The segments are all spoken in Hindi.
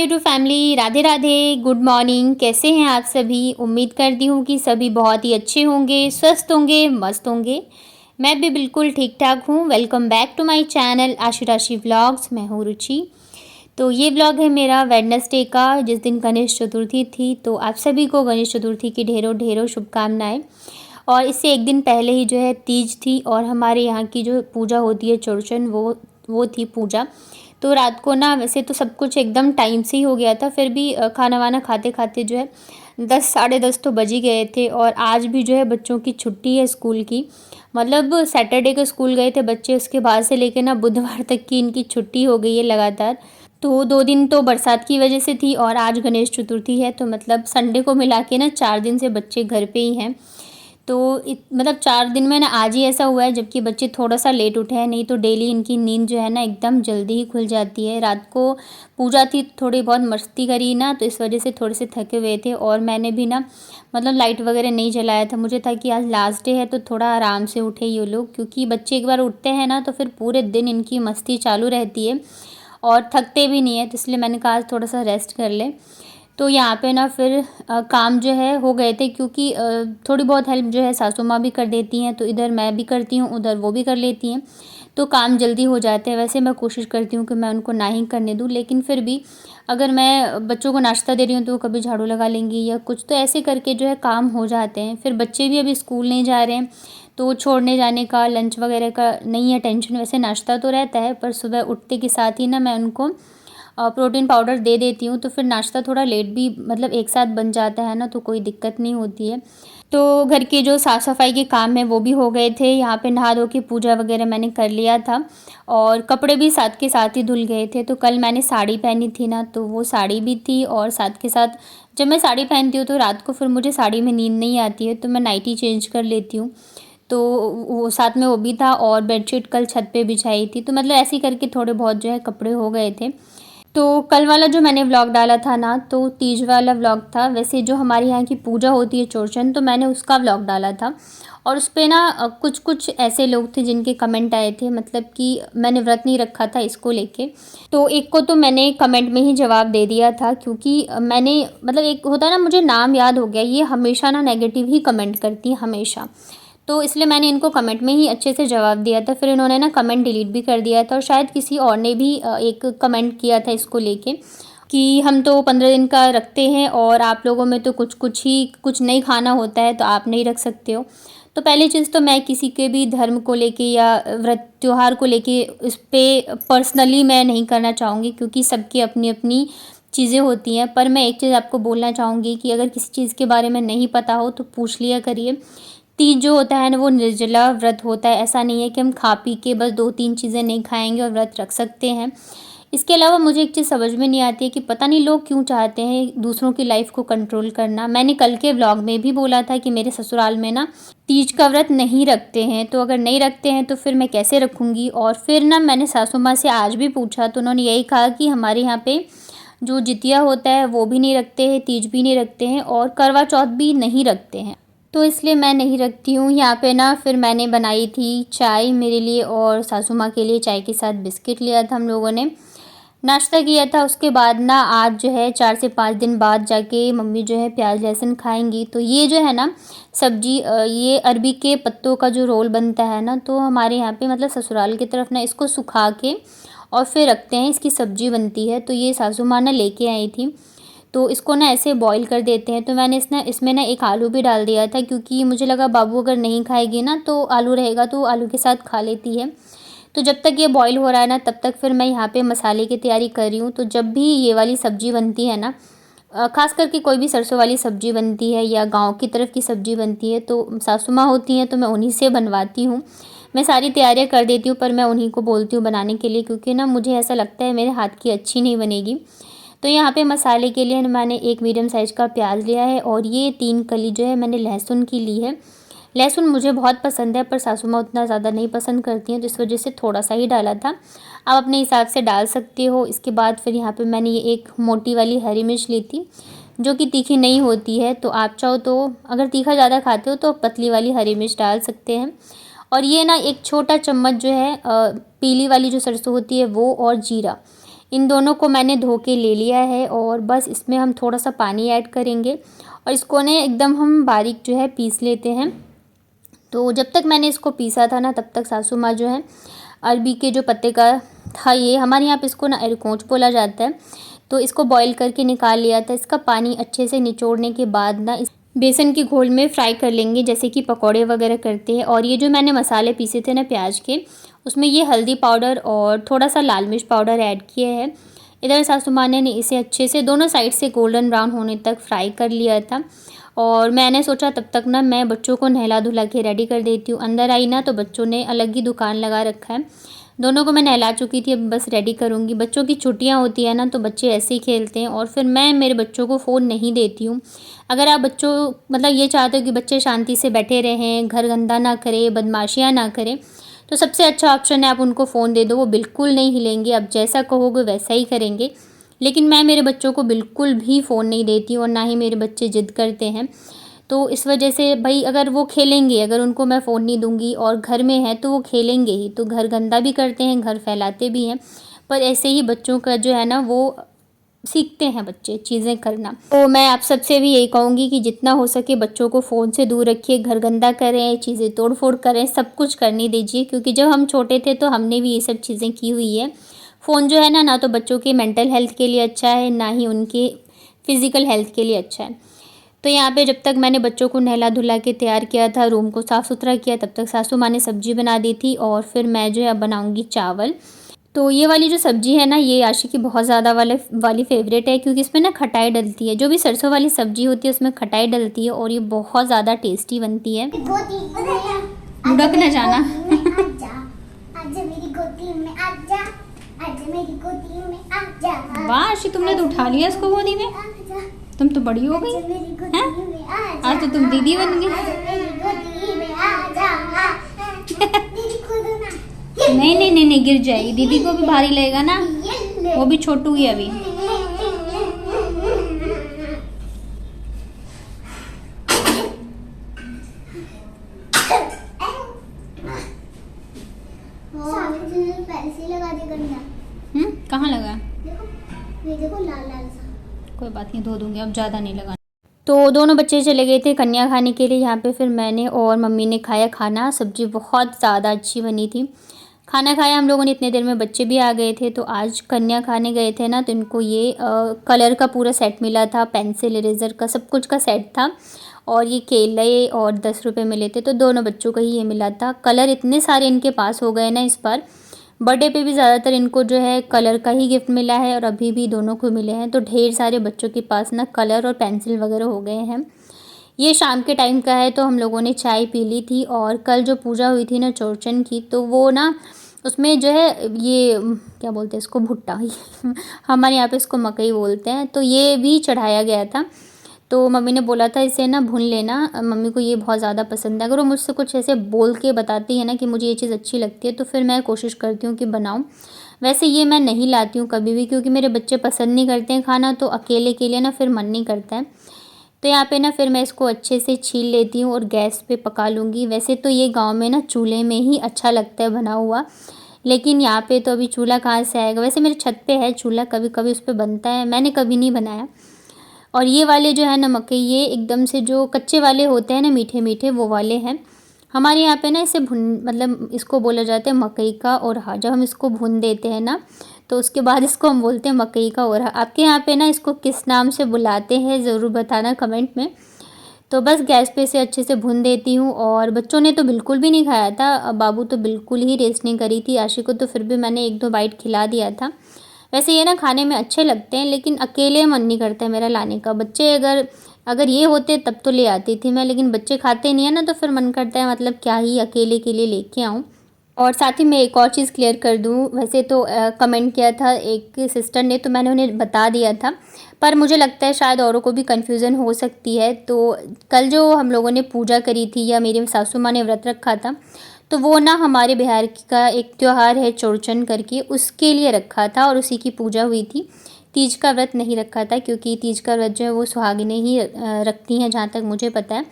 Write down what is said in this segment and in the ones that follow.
YouTube family, Radhe Radhe, good morning. कैसे हैं आप सभी? उम्मीद करती हूँ कि सभी बहुत ही अच्छे होंगे, स्वस्थ होंगे, मस्त होंगे। मैं भी बिल्कुल ठीक ठाक हूँ। Welcome back to my channel Ashu Rashi vlogs. मैं हूँ रुचि। तो ये व्लॉग है मेरा वेडनेसडे का, जिस दिन गणेश चतुर्थी थी। तो आप सभी को गणेश चतुर्थी की ढेरों ढेरों शुभकामनाएं। और इससे एक दिन पहले ही जो है तीज थी, और हमारे यहाँ की जो पूजा होती है चौरचन, वो थी पूजा। तो रात को ना वैसे तो सब कुछ एकदम टाइम से ही हो गया था, फिर भी खाना वाना खाते खाते जो है 10 साढ़े 10 तो बज ही गए थे। और आज भी जो है बच्चों की छुट्टी है स्कूल की, मतलब सैटरडे को स्कूल गए थे बच्चे, उसके बाद से लेकर ना बुधवार तक की इनकी छुट्टी हो गई है लगातार। तो 2 दिन तो बरसात की वजह से थी, और आज गणेश चतुर्थी है, तो मतलब संडे को मिला के ना 4 दिन से बच्चे घर पे ही हैं। तो मतलब 4 दिन में ना आज ही ऐसा हुआ है, जबकि बच्चे थोड़ा सा लेट उठे हैं, नहीं तो डेली इनकी नींद जो है ना एकदम जल्दी ही खुल जाती है। रात को पूजा थी, थोड़ी बहुत मस्ती करी ना, तो इस वजह से थोड़े से थके हुए थे। और मैंने भी ना मतलब लाइट वगैरह नहीं जलाया था, मुझे था कि आज लास्ट डे है तो थोड़ा आराम से उठे ये लोग, क्योंकि बच्चे एक बार उठते हैं ना तो फिर पूरे दिन इनकी मस्ती चालू रहती है और थकते भी नहीं है। तो इसलिए मैंने कहा आज थोड़ा सा रेस्ट कर लें। तो यहाँ पे ना फिर काम जो है हो गए थे, क्योंकि थोड़ी बहुत हेल्प जो है सासू माँ भी कर देती हैं, तो इधर मैं भी करती हूँ, उधर वो भी कर लेती हैं, तो काम जल्दी हो जाते हैं। वैसे मैं कोशिश करती हूँ कि मैं उनको ना ही करने दूँ, लेकिन फिर भी अगर मैं बच्चों को नाश्ता दे रही हूँ तो वो कभी झाड़ू लगा लेंगी या कुछ, तो ऐसे करके जो है काम हो जाते हैं। फिर बच्चे भी अभी स्कूल नहीं जा रहे हैं, तो छोड़ने जाने का, लंच वगैरह का नहीं है टेंशन। वैसे नाश्ता तो रहता है, पर सुबह उठते के साथ ही ना मैं उनको प्रोटीन पाउडर दे देती हूँ, तो फिर नाश्ता थोड़ा लेट भी मतलब एक साथ बन जाता है ना, तो कोई दिक्कत नहीं होती है। तो घर के जो साफ़ सफाई के काम है वो भी हो गए थे। यहाँ पे नहा धो के पूजा वगैरह मैंने कर लिया था, और कपड़े भी साथ के साथ ही धुल गए थे। तो कल मैंने साड़ी पहनी थी ना, तो वो साड़ी भी थी, और साथ के साथ जब मैं साड़ी पहनती हूँ तो रात को फिर मुझे साड़ी में नींद नहीं आती है, तो मैं नाइटी चेंज कर लेती हूँ। तो वो साथ में वो भी था, और बेडशीट कल छत पे बिछाई थी। तो मतलब ऐसे ही करके थोड़े बहुत जो है कपड़े हो गए थे। तो कल वाला जो मैंने व्लॉग डाला था ना, तो तीज वाला व्लॉग था। वैसे जो हमारे यहाँ की पूजा होती है चौरचन, तो मैंने उसका व्लॉग डाला था। और उस पे ना कुछ कुछ ऐसे लोग थे जिनके कमेंट आए थे, मतलब कि मैंने व्रत नहीं रखा था इसको लेके। तो एक को तो मैंने कमेंट में ही जवाब दे दिया था, क्योंकि मैंने मतलब एक होता है ना, मुझे नाम याद हो गया, ये हमेशा ना नेगेटिव ही कमेंट करती है हमेशा। तो इसलिए मैंने इनको कमेंट में ही अच्छे से जवाब दिया था। फिर इन्होंने ना कमेंट डिलीट भी कर दिया था, और शायद किसी और ने भी एक कमेंट किया था इसको लेके कि हम तो 15 दिन का रखते हैं, और आप लोगों में तो कुछ नहीं खाना होता है, तो आप नहीं रख सकते हो। तो पहली चीज़ तो मैं किसी के भी धर्म को लेके या व्रत त्योहार को लेके इस पर पर्सनली मैं नहीं करना चाहूँगी, क्योंकि सबकी अपनी अपनी चीज़ें होती हैं। पर मैं एक चीज़ आपको बोलना चाहूँगी कि अगर किसी चीज़ के बारे में नहीं पता हो तो पूछ लिया करिए। तीज जो होता है ना, वो निर्जला व्रत होता है। ऐसा नहीं है कि हम खा पी के बस 2-3 चीज़ें नहीं खाएंगे और व्रत रख सकते हैं। इसके अलावा मुझे एक चीज़ समझ में नहीं आती है कि पता नहीं लोग क्यों चाहते हैं दूसरों की लाइफ को कंट्रोल करना। मैंने कल के व्लॉग में भी बोला था कि मेरे ससुराल में ना तीज का व्रत नहीं रखते हैं, तो अगर नहीं रखते हैं तो फिर मैं कैसे रखूँगी। और फिर ना मैंने सासू माँ से आज भी पूछा, तो उन्होंने यही कहा कि हमारे यहाँ पे जो जितिया होता है वो भी नहीं रखते हैं, तीज भी नहीं रखते हैं, और करवा चौथ भी नहीं रखते हैं। तो इसलिए मैं नहीं रखती हूँ। यहाँ पे ना फिर मैंने बनाई थी चाय मेरे लिए और सासू माँ के लिए। चाय के साथ बिस्किट लिया था हम लोगों ने, नाश्ता किया था। उसके बाद ना आज जो है 4 से 5 दिन बाद जाके मम्मी जो है प्याज लहसुन खाएंगी। तो ये जो है ना सब्जी, ये अरबी के पत्तों का जो रोल बनता है ना, तो हमारे यहाँ पे मतलब ससुराल की तरफ ना इसको सुखा के और फिर रखते हैं, इसकी सब्जी बनती है। तो ये सासू माँ ना लेके आई थी, तो इसको ना ऐसे बॉईल कर देते हैं। तो मैंने इसमें ना एक आलू भी डाल दिया था, क्योंकि मुझे लगा बाबू अगर नहीं खाएगी ना तो आलू रहेगा तो आलू के साथ खा लेती है। तो जब तक ये बॉईल हो रहा है ना, तब तक फिर मैं यहाँ पे मसाले की तैयारी कर रही हूँ। तो जब भी ये वाली सब्ज़ी बनती है ना, ख़ास करके कोई भी सरसों वाली सब्ज़ी बनती है या गांव की तरफ की सब्ज़ी बनती है, तो सासू माँ होती हैं तो मैं उन्हीं से बनवाती हूँ। मैं सारी तैयारियाँ कर देती हूँ, पर मैं उन्हीं को बोलती हूँ बनाने के लिए, क्योंकि ना मुझे ऐसा लगता है मेरे हाथ की अच्छी नहीं बनेगी। तो यहाँ पे मसाले के लिए मैंने एक मीडियम साइज़ का प्याज लिया है, और ये 3 कली जो है मैंने लहसुन की ली है। लहसुन मुझे बहुत पसंद है, पर सासू माँ उतना ज़्यादा नहीं पसंद करती हैं, तो इस वजह से थोड़ा सा ही डाला था। आप अपने हिसाब से डाल सकते हो। इसके बाद फिर यहाँ पे मैंने ये एक मोटी वाली हरी मिर्च ली थी, जो कि तीखी नहीं होती है। तो आप चाहो तो अगर तीखा ज़्यादा खाते हो तो पतली वाली हरी मिर्च डाल सकते हैं। और ये ना एक छोटा चम्मच जो है पीली वाली जो सरसों होती है वो, और जीरा, इन दोनों को मैंने धो के ले लिया है और बस इसमें हम थोड़ा सा पानी ऐड करेंगे और इसको ने एकदम हम बारीक जो है पीस लेते हैं। तो जब तक मैंने इसको पीसा था ना, तब तक सासू माँ जो है अरबी के जो पत्ते का था, ये हमारे यहाँ पे इसको ना अरकोंच बोला जाता है, तो इसको बॉईल करके निकाल लिया था। इसका पानी अच्छे से निचोड़ने के बाद ना इस बेसन के घोल में फ्राई कर लेंगे, जैसे कि पकौड़े वगैरह करते हैं। और ये जो मैंने मसाले पीसे थे ना प्याज के, उसमें ये हल्दी पाउडर और थोड़ा सा लाल मिर्च पाउडर ऐड किए हैं। इधर सासू माँ ने इसे अच्छे से दोनों साइड से गोल्डन ब्राउन होने तक फ्राई कर लिया था। और मैंने सोचा तब तक ना मैं बच्चों को नहला धुला के रेडी कर देती हूँ। अंदर आई ना तो बच्चों ने अलग ही दुकान लगा रखा है। दोनों को मैं नहला चुकी थी, अब बस रेडी करूँगी। बच्चों की छुट्टियाँ होती है ना, तो बच्चे ऐसे ही खेलते हैं और फिर मैं मेरे बच्चों को फ़ोन नहीं देती हूँ। अगर आप बच्चों मतलब ये चाहते हो कि बच्चे शांति से बैठे रहें, घर गंदा ना करें, बदमाशियाँ ना करें, तो सबसे अच्छा ऑप्शन है आप उनको फ़ोन दे दो। वो बिल्कुल नहीं हिलेंगे, आप जैसा कहोगे वैसा ही करेंगे। लेकिन मैं मेरे बच्चों को बिल्कुल भी फ़ोन नहीं देती हूँ और ना ही मेरे बच्चे ज़िद करते हैं। तो इस वजह से भाई अगर वो खेलेंगे, अगर उनको मैं फ़ोन नहीं दूँगी और घर में है तो वो खेलेंगे ही, तो घर गंदा भी करते हैं, घर फैलाते भी हैं। पर ऐसे ही बच्चों का जो है ना वो सीखते हैं बच्चे चीज़ें करना। तो मैं आप सबसे भी यही कहूँगी कि जितना हो सके बच्चों को फ़ोन से दूर रखिए, घर गंदा करें, चीज़ें तोड़ फोड़ करें, सब कुछ करने दीजिए। क्योंकि जब हम छोटे थे तो हमने भी ये सब चीज़ें की हुई है। फ़ोन जो है ना, ना तो बच्चों के मेंटल हेल्थ के लिए अच्छा है, ना ही उनके फ़िज़िकल हेल्थ के लिए अच्छा है। तो यहाँ पे जब तक मैंने बच्चों को नहला धुला के तैयार किया था, रूम को साफ़ सुथरा किया, तब तक सासू माँ ने सब्ज़ी बना दी थी और फिर मैं जो है अब बनाऊँगी चावल। तो ये वाली जो सब्ज़ी है ना, ये आशी की बहुत ज़्यादा वाली फ़ेवरेट है, क्योंकि इसमें ना खटाई डलती है। जो भी सरसों वाली सब्ज़ी होती है उसमें खटाई डलती है और ये बहुत ज़्यादा टेस्टी बनती है। मुड़क न जाना। वाह आशी, तुमने तो उठा लिया इसको गोदी में, तुम तो बड़ी हो गई हैं? आज तो तुम दीदी बन गई। नहीं नहीं नहीं नहीं, गिर जाएगी, दीदी को भी भारी लगेगा ना, वो भी छोटू ही अभी। कहाँ लगा? देखो लाल लाल सा। कोई बात नहीं, धो दूंगी, अब ज़्यादा नहीं लगाना। तो दोनों बच्चे चले गए थे कन्या खाने के लिए। यहाँ पे फिर मैंने और मम्मी ने खाया खाना। सब्ज़ी बहुत ज़्यादा अच्छी बनी थी। खाना खाया हम लोगों ने, इतने देर में बच्चे भी आ गए थे। तो आज कन्या खाने गए थे ना, तो इनको ये कलर का पूरा सेट मिला था, पेंसिल इरेज़र का सब कुछ का सेट था। और ये केले और 10 रुपये मिले थे, तो दोनों बच्चों को ही ये मिला था। कलर इतने सारे इनके पास हो गए ना इस बार। बर्थडे पे भी ज़्यादातर इनको जो है कलर का ही गिफ्ट मिला है और अभी भी दोनों को मिले हैं। तो ढेर सारे बच्चों के पास ना कलर और पेंसिल वगैरह हो गए हैं। ये शाम के टाइम का है, तो हम लोगों ने चाय पी ली थी। और कल जो पूजा हुई थी ना चौरचन की, तो वो ना उसमें जो है ये क्या बोलते हैं इसको, भुट्टा हमारे यहाँ पे इसको मकई बोलते हैं, तो ये भी चढ़ाया गया था। तो मम्मी ने बोला था इसे ना भून लेना, मम्मी को ये बहुत ज़्यादा पसंद है। अगर वो मुझसे कुछ ऐसे बोल के बताती है ना कि मुझे ये चीज़ अच्छी लगती है, तो फिर मैं कोशिश करती हूँ कि बनाऊँ। वैसे ये मैं नहीं लाती हूँ कभी भी, क्योंकि मेरे बच्चे पसंद नहीं करते हैं खाना, तो अकेले के लिए ना फिर मन नहीं करता है। तो यहाँ पे ना फिर मैं इसको अच्छे से छील लेती हूँ और गैस पे पका लूँगी। वैसे तो ये गाँव में ना चूल्हे में ही अच्छा लगता है बना हुआ, लेकिन यहाँ पे तो अभी चूल्हा कहाँ से आएगा। वैसे मेरे छत पे है चूल्हा, कभी कभी उस पर बनता है, मैंने कभी नहीं बनाया। और ये वाले जो है ना मकई, ये एकदम से जो कच्चे वाले होते हैं ना मीठे मीठे, वो वाले हैं। हमारे यहाँ पे ना इसे भुन मतलब इसको बोला जाता है मकई का ओरहा। जब हम इसको भून देते हैं ना, तो उसके बाद इसको हम बोलते हैं मकई का ओरहा। आपके यहाँ पे ना इसको किस नाम से बुलाते हैं ज़रूर बताना कमेंट में। तो बस गैस पे इसे अच्छे से भून देती हूँ। और बच्चों ने तो बिल्कुल भी नहीं खाया था, बाबू तो बिल्कुल ही रेस्ट नहीं करी थी। आशी को तो फिर भी मैंने 1-2 बाइट खिला दिया था। वैसे ये ना खाने में अच्छे लगते हैं, लेकिन अकेले मन नहीं करता है मेरा लाने का। बच्चे अगर ये होते तब तो ले आती थी मैं, लेकिन बच्चे खाते नहीं है ना, तो फिर मन करता है मतलब क्या ही अकेले के लिए लेके आऊँ। और साथ ही मैं एक और चीज़ क्लियर कर दूँ, वैसे तो कमेंट किया था एक सिस्टर ने, तो मैंने उन्हें बता दिया था, पर मुझे लगता है शायद औरों को भी कन्फ्यूज़न हो सकती है। तो कल जो हम लोगों ने पूजा करी थी, या मेरी सासू माँ ने व्रत रखा था, तो वो ना हमारे बिहार का एक त्यौहार है चौरचन करके, उसके लिए रखा था और उसी की पूजा हुई थी। तीज का व्रत नहीं रखा था, क्योंकि तीज का व्रत जो है वो सुहागिनें ही रखती हैं जहाँ तक मुझे पता है।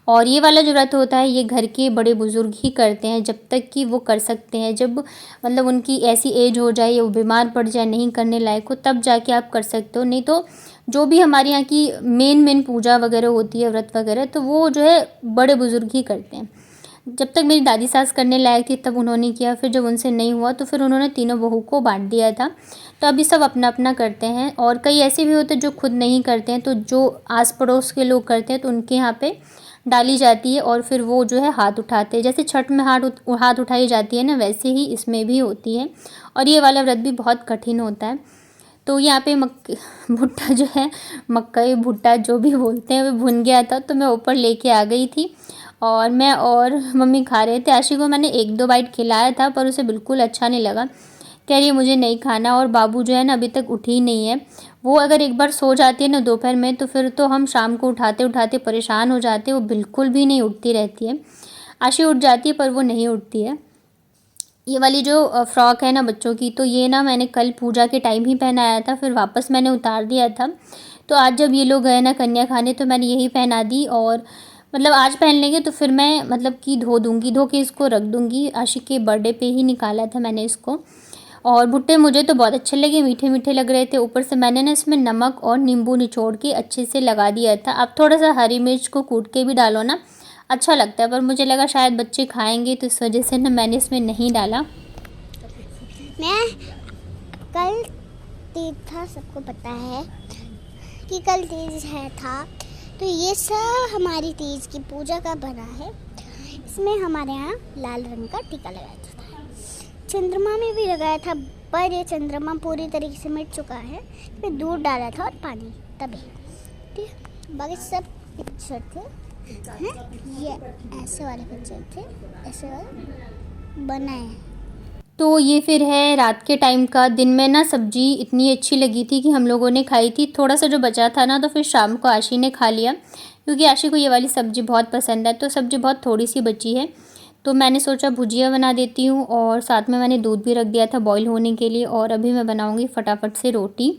और ये वाला जो व्रत होता है ये घर के बड़े बुज़ुर्ग ही करते हैं, जब तक कि वो कर सकते हैं। जब मतलब उनकी ऐसी एज हो जाए या वो बीमार पड़ जाए, नहीं करने लायक हो, तब जाके आप कर सकते हो। नहीं तो जो भी हमारे यहाँ की मेन पूजा वगैरह होती है, व्रत वगैरह, तो वो जो है बड़े बुज़ुर्ग ही करते हैं। जब तक मेरी दादी सास करने लायक थी तब उन्होंने किया, फिर जब उनसे नहीं हुआ तो फिर उन्होंने तीनों बहू को बांट दिया था। तो अभी सब अपना अपना करते हैं। और कई ऐसे भी होते हैं जो खुद नहीं करते हैं, तो जो आस पड़ोस के लोग करते हैं तो उनके यहाँ पे डाली जाती है और फिर वो जो है हाथ उठाते हैं। जैसे छठ में हाथ उठाई जाती है ना, वैसे ही इसमें भी होती है। और ये वाला व्रत भी बहुत कठिन होता है। तो यहाँ पे भुट्टा जो है, मक्का भुट्टा जो भी बोलते हैं, वो भुन गया था, तो मैं ऊपर लेके आ गई थी और मैं और मम्मी खा रहे थे। आशी को मैंने 1-2 बाइट खिलाया था, पर उसे बिल्कुल अच्छा नहीं लगा। कह रही है मुझे नहीं खाना। और बाबू जो है ना अभी तक उठी ही नहीं है। वो अगर एक बार सो जाती है ना दोपहर में, तो फिर तो हम शाम को उठाते उठाते परेशान हो जाते हैं। वो बिल्कुल भी नहीं उठती रहती है। आशी उठ जाती है पर वो नहीं उठती है। ये वाली जो फ्रॉक है ना बच्चों की, तो ये ना मैंने कल पूजा के टाइम ही पहनाया था, फिर वापस मैंने उतार दिया था। तो आज जब ये लोग गए ना कन्या खाने, तो मैंने यही पहना दी। और मतलब आज पहन लेंगे तो फिर मैं मतलब कि धो दूँगी, धो के इसको रख दूँगी। आशिक के बर्थडे पे ही निकाला था मैंने इसको। और भुट्टे मुझे तो बहुत अच्छे लगे, मीठे मीठे लग रहे थे। ऊपर से मैंने ना इसमें नमक और नींबू निचोड़ के अच्छे से लगा दिया था। अब थोड़ा सा हरी मिर्च को कूट के भी डालो ना, अच्छा लगता है, पर मुझे लगा शायद बच्चे खाएंगे, तो इस वजह से ना मैंने इसमें नहीं डाला। मैं कल तीज था, सबको पता है कि कल तीज था। तो ये सब हमारी तीज की पूजा का बना है। इसमें हमारे यहाँ लाल रंग का टीका लगाया जाता है। चंद्रमा में भी लगाया था, पर ये चंद्रमा पूरी तरीके से मिट चुका है। फिर दूध डाला था और पानी, तभी ठीक है। बाकी सब पिक्चर थे हैं? ये ऐसे वाले पिक्चर थे, ऐसे वाले बनाए हैं। तो ये फिर है रात के टाइम का। दिन में ना सब्जी इतनी अच्छी लगी थी कि हम लोगों ने खाई थी। थोड़ा सा जो बचा था ना, तो फिर शाम को आशी ने खा लिया, क्योंकि आशी को ये वाली सब्ज़ी बहुत पसंद है। तो सब्ज़ी बहुत थोड़ी सी बची है, तो मैंने सोचा भुजिया बना देती हूँ। और साथ में मैंने दूध भी रख दिया था बॉईल होने के लिए। और अभी मैं बनाऊँगी फटाफट से रोटी।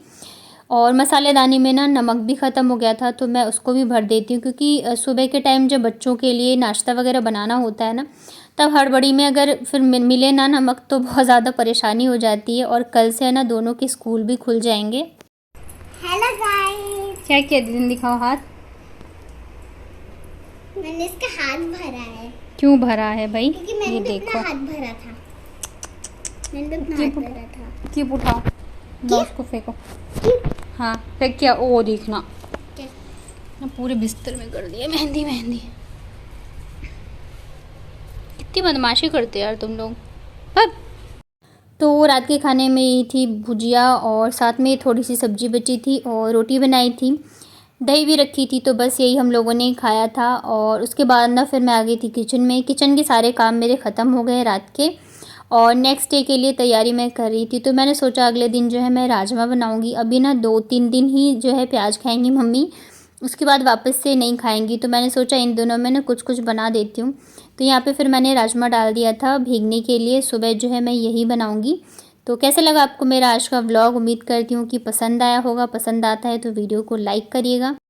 और मसालेदानी में ना नमक भी ख़त्म हो गया था, तो मैं उसको भी भर देती हूँ, क्योंकि सुबह के टाइम जब बच्चों के लिए नाश्ता वगैरह बनाना होता है ना, तब हड़बड़ी में अगर फिर मिले ना नमक, तो बहुत ज़्यादा परेशानी हो जाती है। और कल से है ना दोनों के स्कूल भी खुल जाएंगे। हेलो गाइस, क्या किया दीदी, दिखाओ हाथ। मैंने इसका हाथ भरा है। क्यों भरा है भाई? क्योंकि मैंने ये भी देखो, अपना हाथ भरा था। मैंने भी अपना हाथ भरा था। कीप उठाओ, लो उसको फेंको। हाँ फेंक किया। ओ देखना, ना पूरे बिस्तर में कर दिया मेहंदी मेहंदी। कितनी बदमाशी करते यार तुम लोग। अब तो रात के खाने में यही थी भुजिया, और साथ में थोड़ी सी सब्जी बची थी और रोटी बनाई थी, दही भी रखी थी। तो बस यही हम लोगों ने खाया था। और उसके बाद ना फिर मैं आ गई थी किचन में। किचन के सारे काम मेरे ख़त्म हो गए रात के, और नेक्स्ट डे के लिए तैयारी मैं कर रही थी। तो मैंने सोचा अगले दिन जो है मैं राजमा बनाऊंगी। अभी ना 2-3 दिन ही जो है प्याज खाएंगी मम्मी, उसके बाद वापस से नहीं खाएंगी। तो मैंने सोचा इन दोनों में ना कुछ कुछ बना देती हूँ। तो यहाँ पे फिर मैंने राजमा डाल दिया था भीगने के लिए। सुबह जो है मैं यही बनाऊँगी। तो कैसे लगा आपको मेरा आज का व्लॉग? उम्मीद करती हूँ कि पसंद आया होगा। पसंद आता है तो वीडियो को लाइक करिएगा।